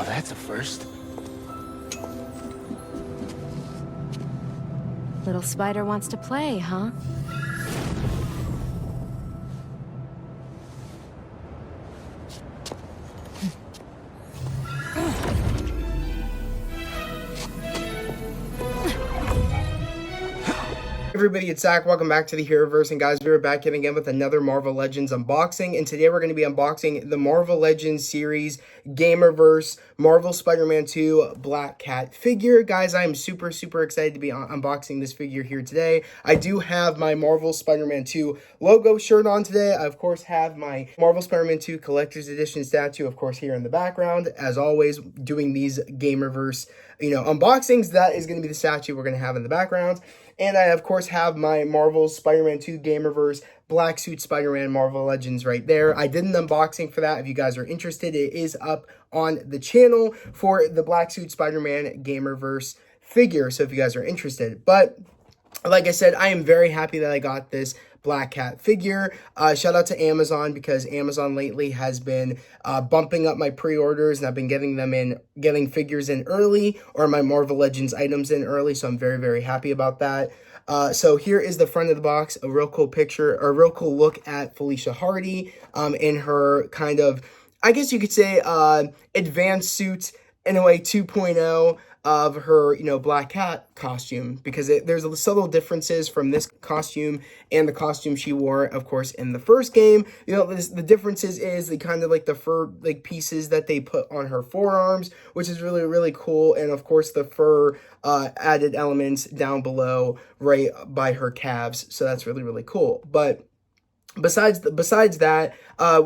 that's a first. Little spider wants to play, huh? Everybody, it's Zach. Welcome back to the Heroverse, and guys, we are back yet again with another Marvel Legends unboxing, and today we're going to be unboxing the Marvel Legends series Gamerverse Marvel Spider-Man 2 Black Cat figure. Guys, I am super excited to be unboxing this figure here today. I do have my Marvel Spider-Man 2 logo shirt on today. I, of course, have my Marvel Spider-Man 2 Collector's Edition statue, of course, here in the background. As always, doing these Gamerverse, unboxings, that is going to be the statue we're going to have in the background. And I, of course, have my Marvel Spider-Man 2 Gamerverse Black Suit Spider-Man Marvel Legends right there. I did an unboxing for that. If you guys are interested, it is up on the channel for the Black Suit Spider-Man Gamerverse figure. So if you guys are interested. But like I said, I am very happy that I got this Black Cat figure. Shout out to Amazon, because Amazon lately has been bumping up my pre-orders, and I've been getting figures in early, or my Marvel Legends items in early, so I'm very happy about that. So here is the front of the box, a real cool picture, or a real cool look at Felicia Hardy in her kind of, I guess you could say, advanced suit, in a way, 2.0 of her, Black Cat costume, because there's subtle differences from this costume and the costume she wore, of course, in the first game. The differences is the kind of like the fur pieces that they put on her forearms, which is really cool, and of course the fur added elements down below right by her calves, so that's really cool. But besides that,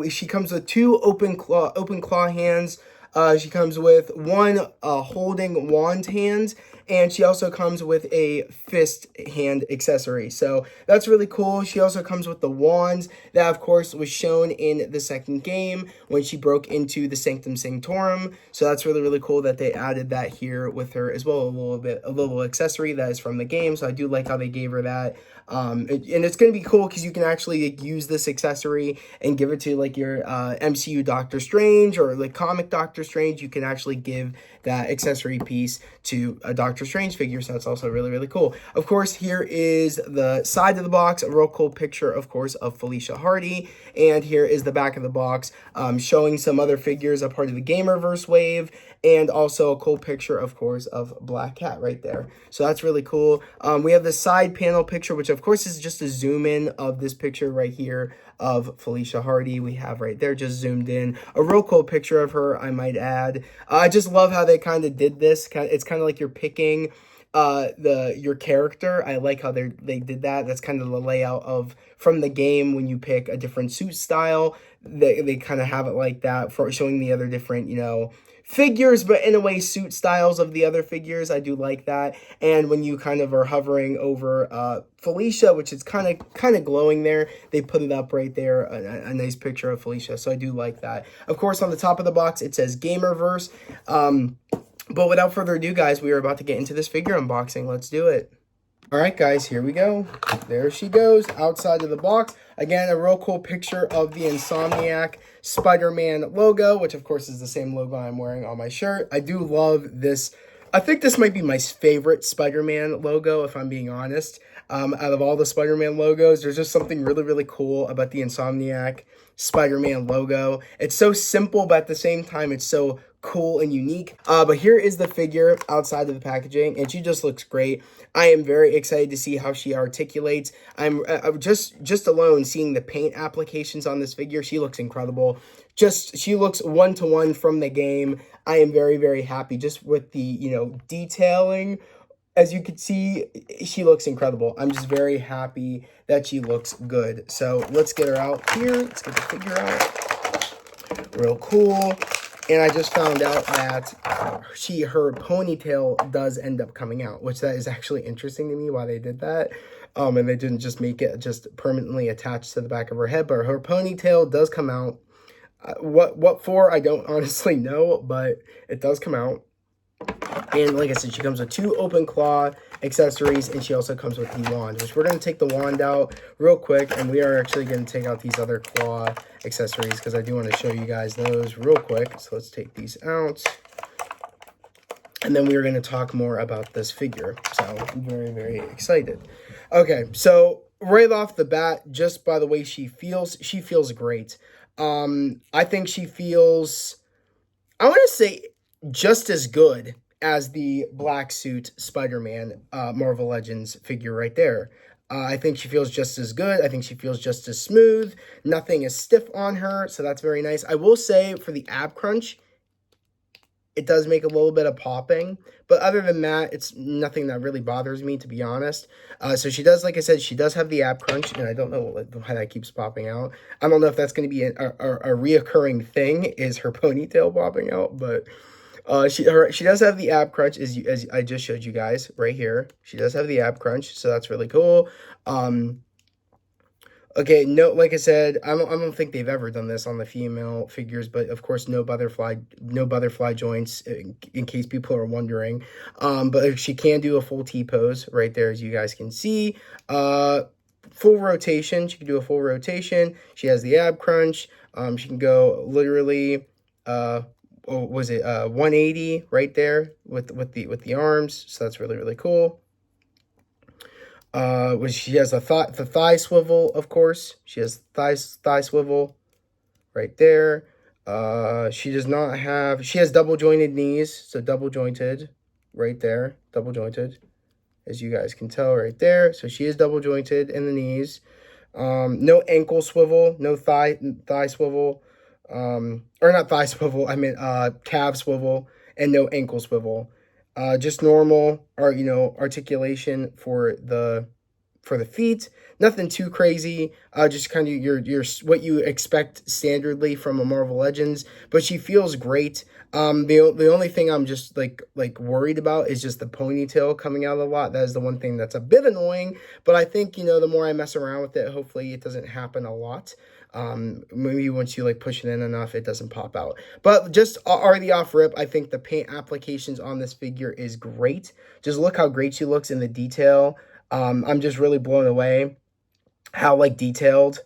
she comes with two open claw hands. She comes with one holding wand hand, and she also comes with a fist hand accessory. So that's really cool. She also comes with the wands that, of course, was shown in the second game when she broke into the Sanctum Sanctorum. So that's really cool that they added that here with her as well, a little accessory that is from the game. So I do like how they gave her that. And it's going to be cool because you can actually use this accessory and give it to like your MCU Doctor Strange or like comic Doctor Strange. You can actually give that accessory piece to a Doctor Strange figure, so that's also really cool. Of course, here is the side of the box, a real cool picture, of course, of Felicia Hardy, and here is the back of the box, showing some other figures, a part of the Gamerverse wave, and also a cool picture, of course, of Black Cat right there. So that's really cool. We have the side panel picture, which of course is just a zoom in of this picture right here of Felicia Hardy. We have right there, just zoomed in, a real cool picture of her, I might add. I just love how they kind of did this. It's kind of like you're picking your character. I like how they did that. That's kind of the layout from the game. When you pick a different suit style, they kind of have it like that, for showing the other different figures, but in a way suit styles of the other figures. I do like that. And when you kind of are hovering over Felicia, which is kind of glowing there, they put it up right there, a nice picture of Felicia. So I do like that. Of course, on the top of the box it says Gamerverse. But without further ado, guys, we are about to get into this figure unboxing. Let's do it. All right, guys, here we go. There she goes, outside of the box. Again, a real cool picture of the Insomniac Spider-Man logo, which, of course, is the same logo I'm wearing on my shirt. I do love this. I think this might be my favorite Spider-Man logo, if I'm being honest. Out of all the Spider-Man logos, there's just something really cool about the Insomniac Spider-Man logo. It's so simple, but at the same time, it's so cool and unique. But here is the figure outside of the packaging, and she just looks great. I am very excited to see how she articulates. I'm just alone seeing the paint applications on this figure. She looks incredible. She looks one-to-one from the game. I am very happy just with the detailing. As you can see, she looks incredible. I'm just very happy that she looks good. So let's get her out here. Let's get the figure out. Real cool. And I just found out that her ponytail does end up coming out, which that is actually interesting to me why they did that. And they didn't just make it just permanently attached to the back of her head, but her ponytail does come out. What for, I don't honestly know, but it does come out. And like I said, she comes with two open claw accessories, and she also comes with the wand, which we're going to take the wand out real quick, and we are actually going to take out these other claw accessories because I do want to show you guys those real quick. So let's take these out. and then we're going to talk more about this figure. So I'm very, very excited. Okay, so right off the bat, just by the way she feels great. I think she feels, I want to say, just as good as the black suit Spider-Man Marvel Legends figure right there. I think she feels just as good. I think she feels just as smooth. Nothing is stiff on her, so that's very nice. I will say for the ab crunch, it does make a little bit of popping, but other than that, it's nothing that really bothers me, to be honest. So she does, like I said, she does have the ab crunch, and I don't know why that keeps popping out. I don't know if that's going to be a reoccurring thing, is her ponytail popping out, but she does have the ab crunch, as I just showed you guys right here. She does have the ab crunch, so that's really cool. Okay, no, like I said, I don't think they've ever done this on the female figures, but of course, no butterfly joints, in case people are wondering. But she can do a full T pose right there, as you guys can see. Full rotation. She can do a full rotation. She has the ab crunch. She can go literally, was it 180 right there with the arms. So that's really, really cool. Which she has the thigh swivel, of course. She has thigh swivel right there. She does not have, she has double jointed knees, so double jointed right there, double jointed, as you guys can tell right there. So she is double jointed in the knees. No ankle swivel, no thigh swivel, or not thigh swivel, I meant calf swivel, and no ankle swivel. Just normal, or articulation for the feet. Nothing too crazy. Just kind of your what you expect standardly from a Marvel Legends. But she feels great. The only thing I'm just like worried about is just the ponytail coming out a lot. That is the one thing that's a bit annoying. But I think the more I mess around with it, hopefully it doesn't happen a lot. Maybe once you push it in enough, it doesn't pop out. But just already off rip, I think the paint applications on this figure is great. Just look how great she looks in the detail. I'm just really blown away how detailed,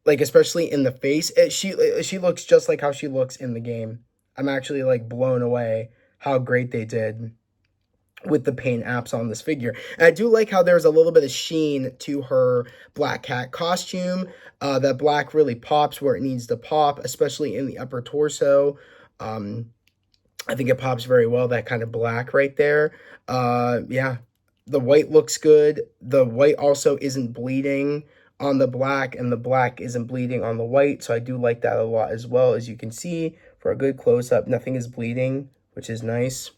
especially in the face. She looks just like how she looks in the game. I'm actually blown away how great they did with the paint apps on this figure. And I do like how there's a little bit of sheen to her Black Cat costume. That black really pops where it needs to pop, especially in the upper torso. I think it pops very well, that kind of black right there. Yeah, the white looks good. The white also isn't bleeding on the black, and the black isn't bleeding on the white, so I do like that a lot as well. As you can see, for a good close-up, nothing is bleeding, which is nice.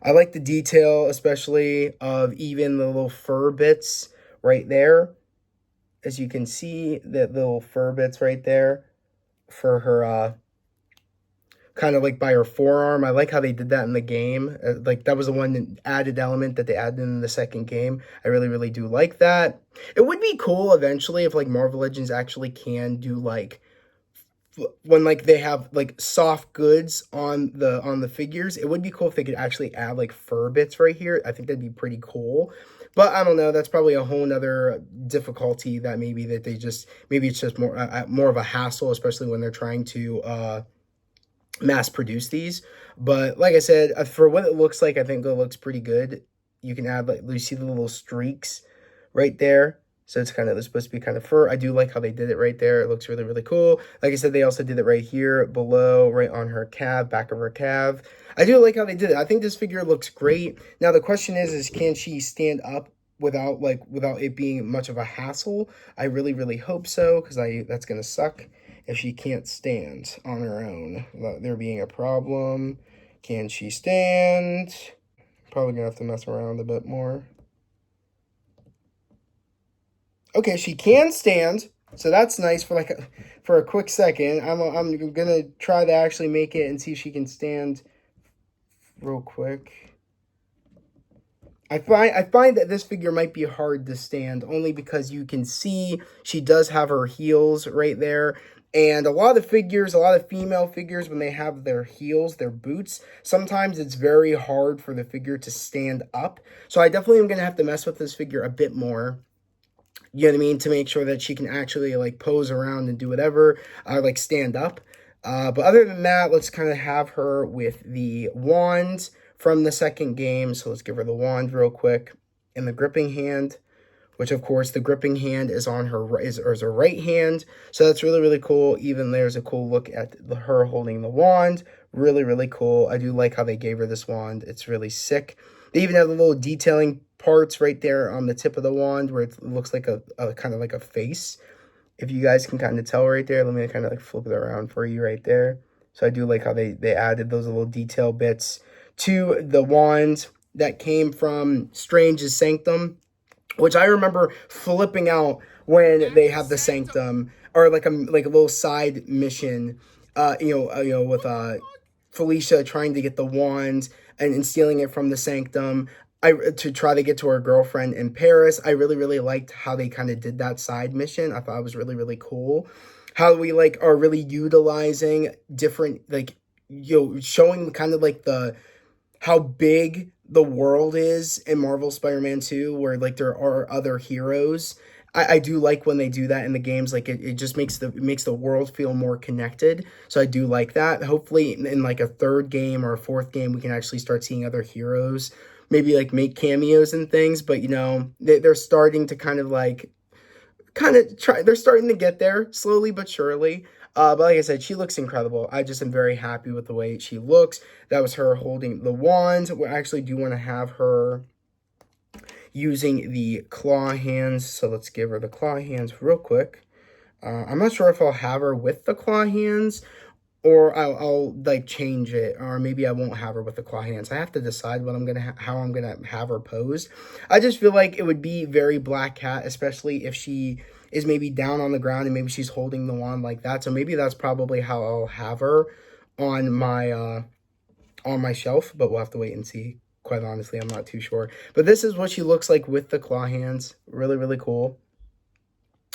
I like the detail, especially of even the little fur bits right there. As you can see, the little fur bits right there for her, kind of by her forearm. I like how they did that in the game. That was the one added element that they added in the second game. I really, really do like that. It would be cool eventually if Marvel Legends actually can do when they have soft goods on the figures. It would be cool if they could actually add fur bits right here. I think that'd be pretty cool. But I don't know, that's probably a whole nother difficulty that maybe it's just more of a hassle, especially when they're trying to mass produce these. But like I said, for what it looks like, I think it looks pretty good. You can add you see the little streaks right there. So it's supposed to be kind of fur. I do like how they did it right there. It looks really, really cool. Like I said, they also did it right here below, right on her calf, back of her calf. I do like how they did it. I think this figure looks great. Now the question is can she stand up without it being much of a hassle? I really, really hope so, because that's gonna suck if she can't stand on her own without there being a problem. Can she stand? Probably gonna have to mess around a bit more. Okay, she can stand, so that's nice for a quick second. I'm gonna try to actually make it and see if she can stand real quick. I find that this figure might be hard to stand, only because you can see she does have her heels right there. And a lot of female figures, when they have their heels, their boots, sometimes it's very hard for the figure to stand up. So I definitely am going to have to mess with this figure a bit more. You know what I mean? To make sure that she can actually pose around and do whatever, stand up. But other than that, let's kind of have her with the wand from the second game. So let's give her the wand real quick in the gripping hand, which of course the gripping hand is on her is her right hand. So that's really, really cool. Even there's a cool look at her holding the wand. Really, really cool. I do like how they gave her this wand. It's really sick. They even have the little detailing parts right there on the tip of the wand where it looks like a kind of like a face. If you guys can kind of tell right there, let me kind of like flip it around for you right there. So I do like how they added those little detail bits to the wand that came from Strange's Sanctum, which I remember flipping out when they have the Sanctum, or like a little side mission, with Felicia trying to get the wand and stealing it from the Sanctum. To try to get to her girlfriend in Paris. I really, really liked how they kind of did that side mission. I thought it was really, really cool. How we like are really utilizing different, like, showing kind of like how big the world is in Marvel Spider-Man 2, where like there are other heroes. I do like when they do that in the games. Like it just makes the world feel more connected. So I do like that. Hopefully in like a third game or a fourth game, we can actually start seeing other heroes maybe like make cameos and things, but they're starting to kind of try, they're starting to get there slowly but surely. But like I said, she looks incredible. I just am very happy with the way she looks. That was her holding the wand. We actually do want to have her using the claw hands. So let's give her the claw hands real quick. I'm not sure if I'll have her with the claw hands or I'll like change it, or maybe I won't have her with the claw hands. I have to decide what how I'm gonna have her posed. I just feel like it would be very Black Cat, especially if she is maybe down on the ground and maybe she's holding the wand like that. So maybe that's probably how I'll have her on my shelf, but we'll have to wait and see. Quite honestly, I'm not too sure. But this is what she looks like with the claw hands. Really, really cool.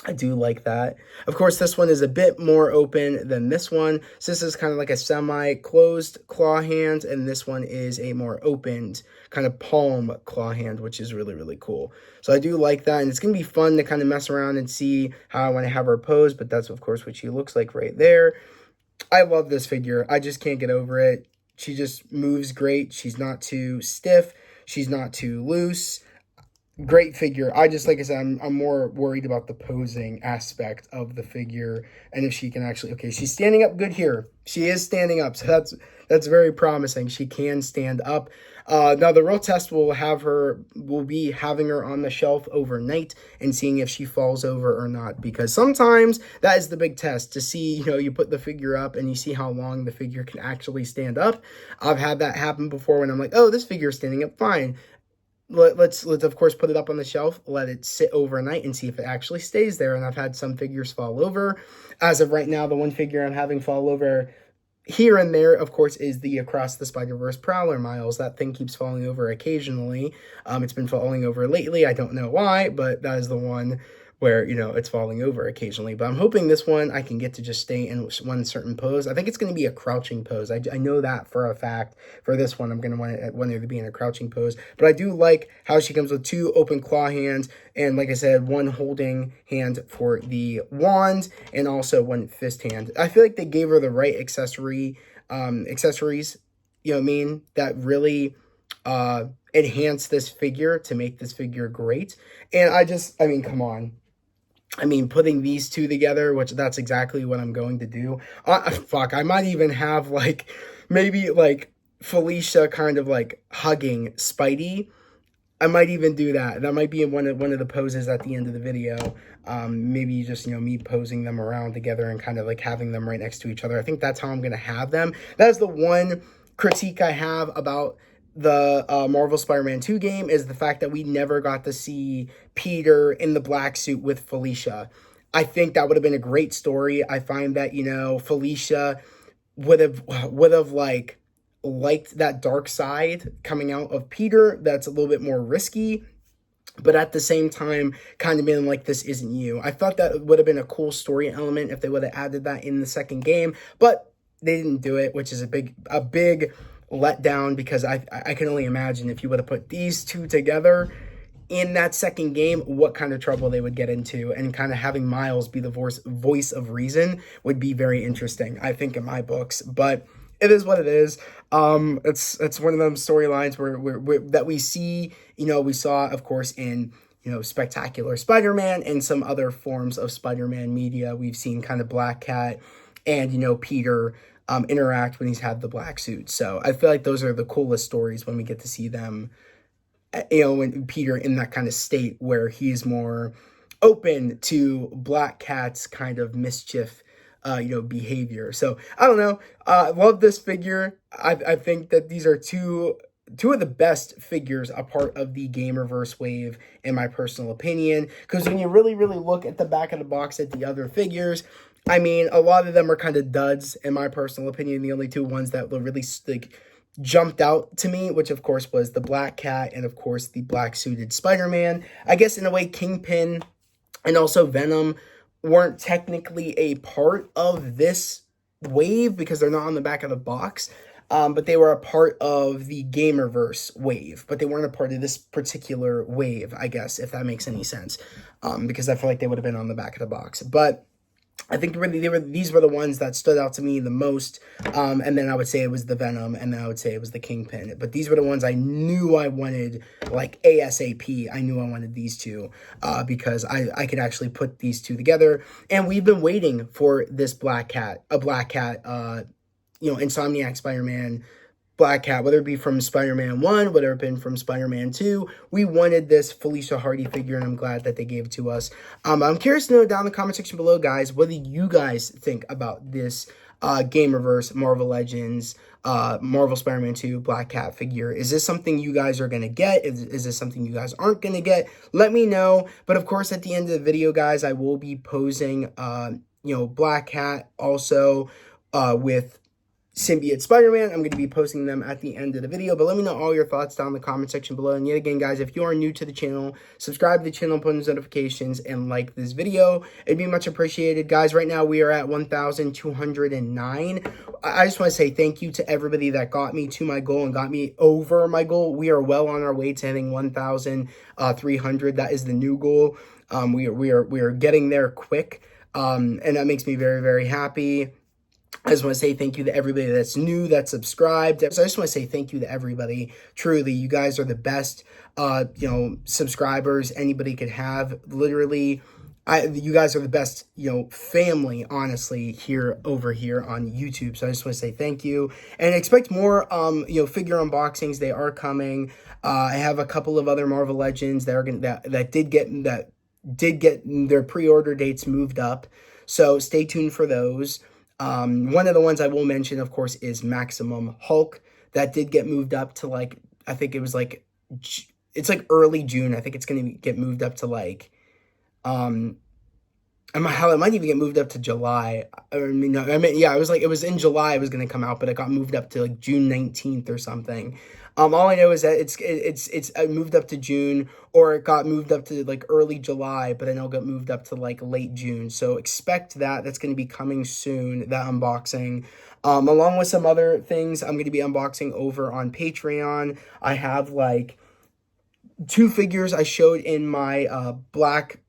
I do like that. Of course, this one is a bit more open than this one. So this is kind of like a semi-closed claw hand, and this one is a more opened kind of palm claw hand, which is really, really cool. So I do like that, and it's going to be fun to kind of mess around and see how I want to have her pose, but that's, of course, what she looks like right there. I love this figure. I just can't get over it. She just moves great. She's not too stiff. She's not too loose. Great figure. Like I said, I'm more worried about the posing aspect of the figure and if she can actually, okay, she's standing up good here. She is standing up, so that's very promising. She can stand up. Now the real test will be having her on the shelf overnight and seeing if she falls over or not, because sometimes that is the big test to see, you put the figure up and you see how long the figure can actually stand up. I've had that happen before when I'm like, oh, this figure is standing up fine. Let's of course put it up on the shelf, let it sit overnight and see if it actually stays there. And I've had some figures fall over. As of right now, the one figure I'm having fall over here and there, of course, is the Across the Spider-Verse Prowler Miles. That thing keeps falling over occasionally. It's been falling over lately. I don't know why, but that is the one where, it's falling over occasionally. But I'm hoping this one I can get to just stay in one certain pose. I think it's going to be a crouching pose. I know that for a fact. For this one, I'm going to want her to be in a crouching pose. But I do like how she comes with two open claw hands. And like I said, one holding hand for the wand and also one fist hand. I feel like they gave her the right accessories, that really enhance this figure to make this figure great. And come on. Putting these two together, which that's exactly what I'm going to do. I might even have maybe Felicia kind of hugging Spidey. I might even do that. That might be in one of the poses at the end of the video. Maybe just, me posing them around together and kind of having them right next to each other. I think that's how I'm going to have them. That is the one critique I have about the Marvel Spider-Man 2 game, is the fact that we never got to see Peter in the black suit with Felicia. I think that would have been a great story. I find that, Felicia would have liked that dark side coming out of Peter. That's a little bit more risky, but at the same time, kind of being like, this isn't you. I thought that would have been a cool story element if they would have added that in the second game, but they didn't do it, which is a big let down, because I can only imagine if you would have put these two together, in that second game, what kind of trouble they would get into, and kind of having Miles be the voice of reason would be very interesting, I think, in my books. But it is what it is. It's one of them storylines where that we see, we saw, of course, in Spectacular Spider-Man and some other forms of Spider-Man media. We've seen kind of Black Cat and Peter interact when he's had the black suit. So I feel like those are the coolest stories when we get to see them, when Peter in that kind of state where he's more open to Black Cat's kind of mischief, behavior. So I don't know. Love this figure. I think that these are two of the best figures a part of the Gamerverse wave, in my personal opinion. Because when you really, really look at the back of the box at the other figures, I mean, a lot of them are kind of duds, in my personal opinion. The only two ones that were really jumped out to me, which of course was the Black Cat and of course the black suited Spider-Man. I guess in a way, Kingpin and also Venom weren't technically a part of this wave because they're not on the back of the box. But they were a part of the Gamerverse wave, but they weren't a part of this particular wave, I guess, if that makes any sense, because I feel like they would have been on the back of the box. But I think these were the ones that stood out to me the most, and then I would say it was the Venom, and then I would say it was the Kingpin. But these were the ones I knew I wanted, like ASAP. I knew I wanted these two because I could actually put these two together, and we've been waiting for this Black Cat, Insomniac Spider-Man, Black Cat, whether it be from Spider-Man 1, whether it been from Spider-Man 2, we wanted this Felicia Hardy figure, and I'm glad that they gave it to us. I'm curious to know down in the comment section below, guys, what do you guys think about this Gamerverse, Marvel Legends, Marvel Spider-Man 2, Black Cat figure? Is this something you guys are going to get? Is this something you guys aren't going to get? Let me know. But of course, at the end of the video, guys, I will be posing, Black Cat also with Symbiote Spider-Man. I'm going to be posting them at the end of the video, but let me know all your thoughts down in the comment section below. And yet again, guys, if you are new to the channel, subscribe to the channel, put on notifications, and like this video. It'd be much appreciated. Guys, right now we are at 1,209. I just want to say thank you to everybody that got me to my goal and got me over my goal. We are well on our way to hitting 1,300. That is the new goal. We are getting there quick, and that makes me very, very happy. I just want to say thank you to everybody that's new, that's subscribed. So I just want to say thank you to everybody. Truly, you guys are the best, subscribers anybody could have. Literally, you guys are the best, family, honestly, over here on YouTube. So I just want to say thank you and expect more, figure unboxings. They are coming. I have a couple of other Marvel Legends that did get their pre-order dates moved up. So stay tuned for those. One of the ones I will mention, of course, is Maximum Hulk. That did get moved up to, I think it was it's early June. I think it's going to get moved up to it might even get moved up to July. It was in July it was going to come out, but it got moved up to June 19th or something. All I know is that it's moved up to June, or it got moved up to early July, but I know it got moved up to late June. So expect that. That's going to be coming soon, that unboxing. Along with some other things I'm going to be unboxing over on Patreon. I have 2 figures I showed in my Black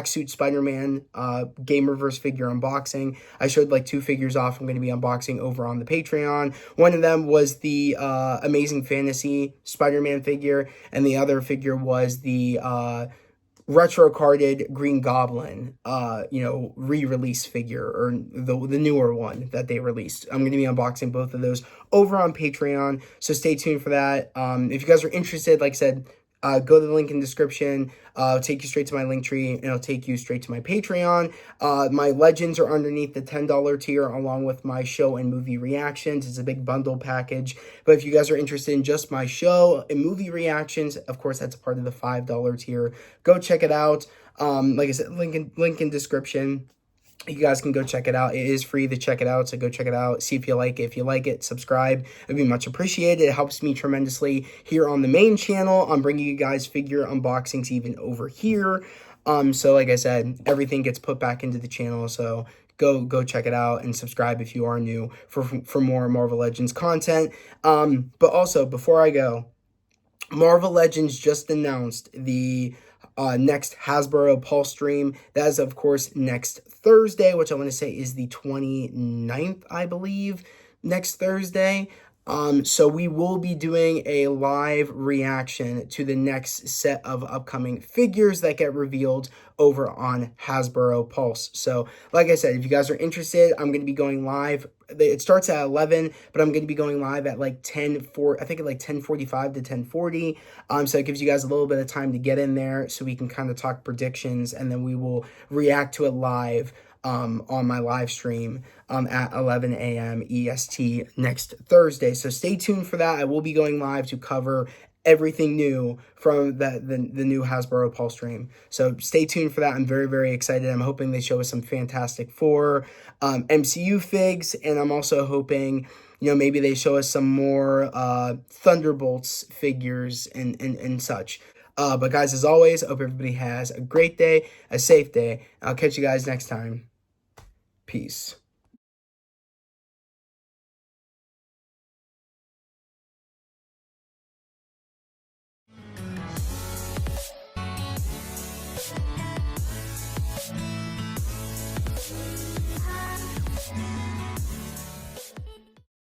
Suit Spider-Man Gamerverse figure unboxing. I showed 2 figures off I'm going to be unboxing over on the Patreon. One of them was the Amazing Fantasy Spider-Man figure, and the other figure was the retro-carded Green Goblin, re-release figure, or the newer one that they released. I'm going to be unboxing both of those over on Patreon, so stay tuned for that. If you guys are interested, like I said, go to the link in the description. It'll take you straight to my link tree, and it'll take you straight to my Patreon. My Legends are underneath the $10 tier, along with my show and movie reactions. It's a big bundle package. But if you guys are interested in just my show and movie reactions, of course, that's a part of the $5 tier. Go check it out. Like I said, link in description. You guys can go check it out. It is free to check it out, so go check it out. See if you like it. If you like it, subscribe. It'd be much appreciated. It helps me tremendously here on the main channel. I'm bringing you guys figure unboxings even over here. So like I said, everything gets put back into the channel, so go check it out and subscribe if you are new for more Marvel Legends content. But also, before I go, Marvel Legends just announced the next Hasbro Pulse stream. That is, of course, next Thursday, which I want to say is the 29th, I believe, next Thursday. So we will be doing a live reaction to the next set of upcoming figures that get revealed over on Hasbro Pulse. So, like I said, if you guys are interested, I'm going to be going live. It starts at 11, but I'm going to be going live at like 10:40, I think at like 10:45 to 10:40. So it gives you guys a little bit of time to get in there so we can kind of talk predictions, and then we will react to it live on my live stream at 11 a.m. EST next Thursday. So stay tuned for that. I will be going live to cover everything new from the new Hasbro Pulse stream. So stay tuned for that. I'm very, very excited. I'm hoping they show us some Fantastic Four MCU figs, and I'm also hoping, you know, maybe they show us some more Thunderbolts figures and such. But guys, as always, I hope everybody has a great day, a safe day. I'll catch you guys next time. Peace.